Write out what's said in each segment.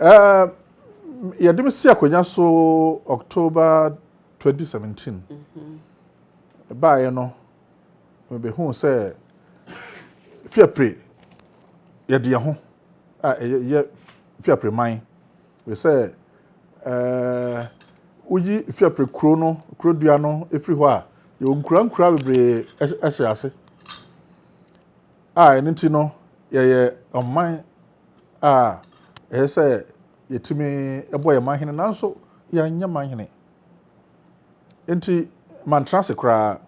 Yɛde si akonya so October 2017. Bae no me be hu say Fiapre yɛde yɛ ho a Fiapre man we say uyi Fiapre kuro no kuro dua no efiri hɔ a yɛ nkura bebre ɛhyɛ ase ɛno nti no yɛyɛ ɔman a sɛ yɛtumi ɛbɔ yɛ manhene nanso yɛanyɛ manhene nti mantra se koraa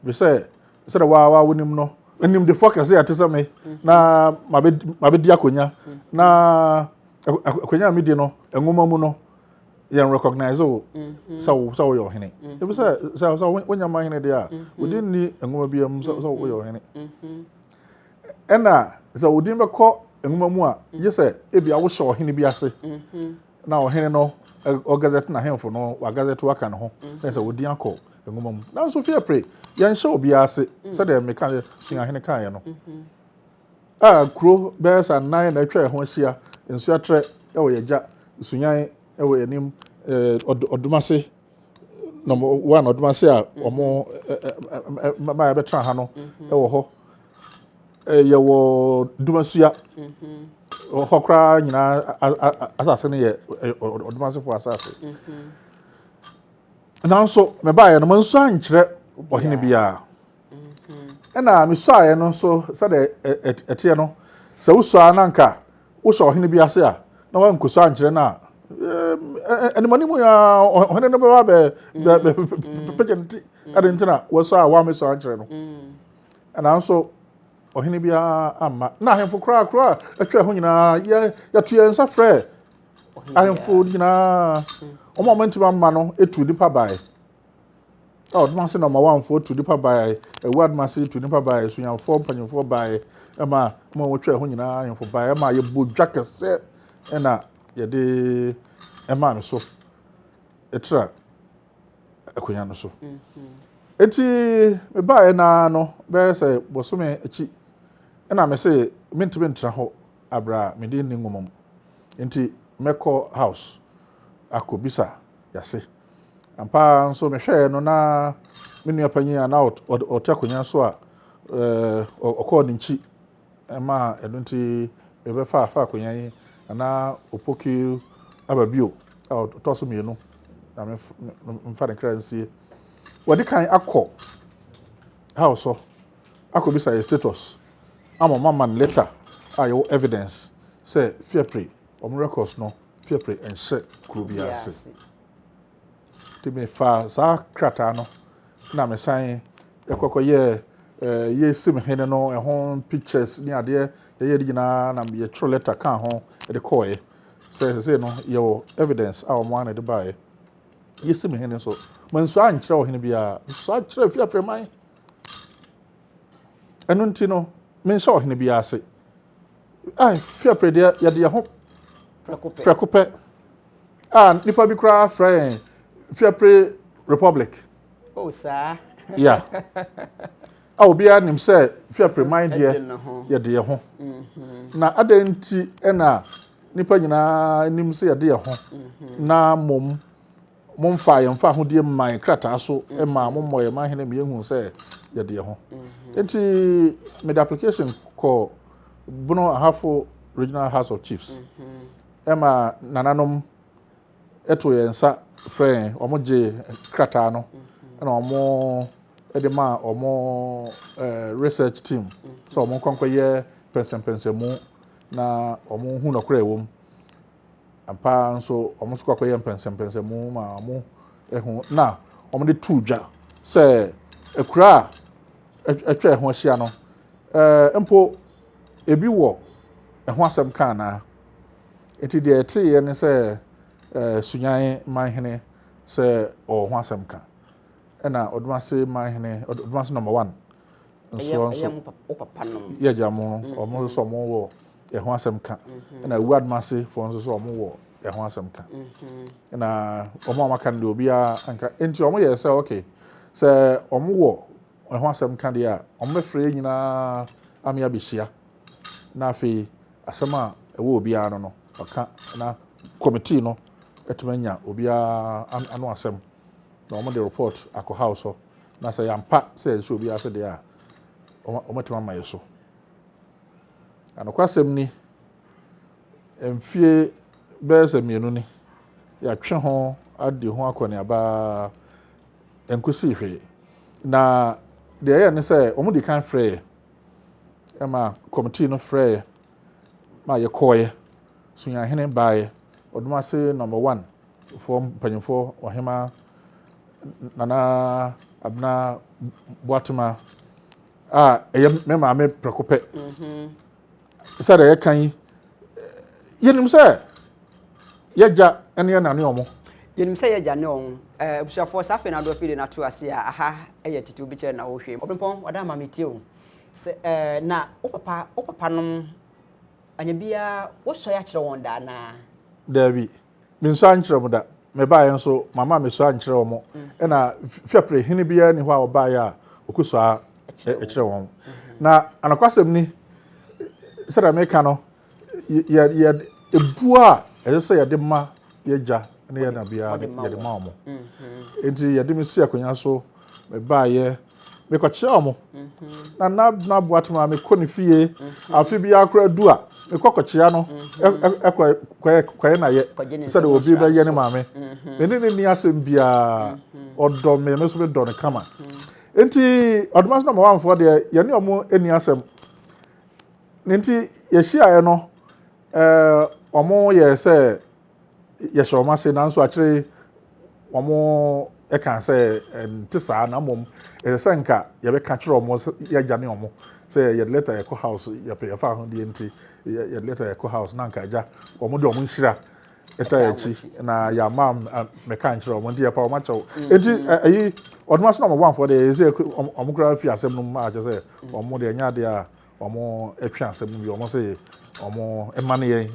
we sɛ sɛ wa wonim no anim de focus yɛ te sɛ me na mabɛdi akonya na akonya me di no nwoma mu no yɛn recognize o sɛ wo yɛ ɔhene ebi sɛ wonya manhene de a wodi ni nwoma bi am sɛ wo yɛ ɔhene ɛna sɛ wodi bɛkɔ nwoma mu a yɛ sɛ ebi a wo hyɛ ɔhene bi ase na ɔhene no ɔgazette na hemfo no wa gazette waka ne ho na sɛ wodi akɔ nwoma mu na nso Fiapre yɛn hyɛ obi ase sɛ de me ka sua hene kan yɛ no a kuro bɛsa nan na atwa ho ahyia nsu atrɛ ɛwɔ yɛgya sunyan ɛwɔ yanim ɔdomase number 1 ɔdomase a ɔmo ma ya betra ha no ɛwɔ hɔ yɛwɔ dumasua hɔ kra nyina asase no yɛ ɔdomase fo asase nanso me bae no manso ankyerɛ ɔhene bia ɛna me sɔae no so sɛ de ɛteɛ no sɛ wosɔa nanka wo hyɛ ɔhene bi ase a na wankoso ankyerɛ na animani mu ya ɔhene no bɛwa bɛ pɛgyanti ade ntina wɔsɔ a wa me sɔ ankyerɛ no ɛna nso ɔhene bia amma na ahemfo kra atwa ho nyinaa yɛto yɛn nsa frɛ ahemfo nyinaa ɔmo mantima amma no etu nipa bae ɔdomase na ɔmawanfo etu nipa bae ɛwadmase etu nipa bae sunyamfo mpanyimfo bae ɛma mo wɔtwa ho nyinaa ahemfo bae ɛma yɛbɔ dwa kɛsɛ ɛna yɛde ɛma me so etra akonya no so eti me bae na no bɛyɛ sɛ bosome akyi ɛna me sɛ mentimi ntra hɔ abra me de ni ngomom enti mɛkɔ house akobisa yase ampa nso me hwɛ no na me nua panyin a na ɔte akonya so a ɔkɔ ne nchi ɛma ɛno nti bɛfa akonya yi ana opoki ababio a ɔtɔso mienu na me mfa ne kra nsie wɔde kan akɔ house akobisa yɛ status ama mama letter a yɛ evidence say Fiapre ɔmo records no Fiapre enhyɛ kuro bi ase te me fa sa krata no na me san ekɔkɔ yɛ sim hene no ɛho pictures ni ade yɛ de nyina na yɛ tro letter kan ho de kɔɛ say no yɛ evidence a ɔmo ana de bae yɛ sim hene so manso ankyerɛ ɔhene bia so akyerɛ Fiapre man ɛno nti no me nhyɛ ɔhene bia ase ai Fiapre de yɛde yɛ ho prekopɛ nipa bi kura frɛ Fiapre Republic oh sir yeah obi a nim sɛ Fiapre man de yɛde yɛ ho na adɛnti ɛna nipa nyinaa nim sɛ yɛde yɛ ho na momfa yɛmfa hodie man krataa so ɛma mommɔ yɛ manhene me yɛhu sɛ yɛde yɛ ho enti made application kɔ Bono Ahafo Regional House of Chiefs ɛma nananom ɛto yɛn nsa frɛ ɔmo gye krataa no ɛna ɔmo ɛde ma ɔmo research team so ɔmo nkɔnkɔ yɛ pɛnsɛmpɛnsɛmu na ɔmo hu nɔkora ɛwom ampa nso ɔmo nso kɔkɔ yɛ pɛnsɛmpɛnsɛmu ma ɔmo ɛho na ɔmo de tu dwa sɛ ekura atwa ɛho ahyia no mpo ebi wɔ ɛho asɛm kan na enti deɛ ɛte yɛ ne sɛ sunyan manhene sɛ ɔho asɛm kan ɛna ɔdomase manhene ɔdomase number 1 nso yɛ gyamo ɔmo so ɔmo wɔ ɛho asɛm kan ɛna wadmase fo nso so ɔmo wɔ ɛho asɛm kan ɛna ɔmo amaka no obi a anka enti ɔmo yɛ sɛ okay sɛ ɔmo wɔ ɛho asɛm kan deɛ a ɔmo bɛfrɛ nyinaa amia bɛhyia na afei asɛm a ɛwɔ obi a no ɔka na committee no etumanya obia ano asɛm na ɔmo de report akɔ house ho na sɛ yampa sɛ nso obia sɛ de a ɔmo tuma ma yeso anokwasɛm ni mfie bɛsɛ mienu ni yɛatwe ho adi ho akɔne aba enkusi hwe na de ɛyɛ ne sɛ ɔmo di kan frɛ ɛma committee no frɛ ma yɛkɔɔyɛ Sunyahene bae Odumase number 1 from mpanyimfo Ohema Nana Abna Boatema ɛyɛ me maame prekope sɛ de yɛkan yɛnim sɛ yɛgya ɛne yɛnane ɔmo yɛnim sɛ yɛgya ne ɔmo abusuafoɔ safe na do afide na to ase a aha ɛyɛ tete obi kyerɛ na wohwɛ ɔbɛmpɔn wada ma metie o sɛ na wo papa nom anya bia wo so ya kyerɛ wɔn da na Dabi minso ankyerɛ mo da me bae nso mama me so ankyerɛ wɔn ɛna Fiaprehene bia ni hɔ a ɔbae a okuso a ɛkyerɛ wɔn na anakwasɛm ni sɛ da me ka no yɛ ebu a ɛsɛ sɛ yɛde ma yɛgya ne yɛ na bia yɛde ma wɔn enti yɛde me si akonya so me bae me kɔkyerɛ wɔn na boatema me kɔ ne fie afi bia akora du a me kɔkɔkyea no ɛkɔyɛ na yɛ sɛ de obi bɛ yɛ ne maame me ne ni asɛm bia ɔdɔ me so be dɔ ne kama enti Odumase number 1 fo de yɛ ne ɔmo ani asɛm nti yɛhyia yɛ no ɔmo yɛ sɛ yɛhyɛ ɔmo ase nanso akyerɛ ɔmo ɛka sɛ nte saa na mom ɛsɛ sɛ nka yɛbɛka kyerɛ ɔmo yɛgya ne ɔmo sɛ yɛde letter yɛkɔ house yɛfa ho de nti yɛde letter yɛkɔ house na nka agya ɔmo de ɔmo nhyira ɛta yɛkyi na yɛama mɛka nkyerɛ ɔmo nti yɛpa ɔmo akyɛw enti ayi Odumase number 1 fo de yɛsɛ ɔmo kora fi asɛm no ma akyɛ sɛ ɔmo de nya de a ɔmo atwa asɛm no bi ɔmo sɛ ɔmo ɛma ne yɛn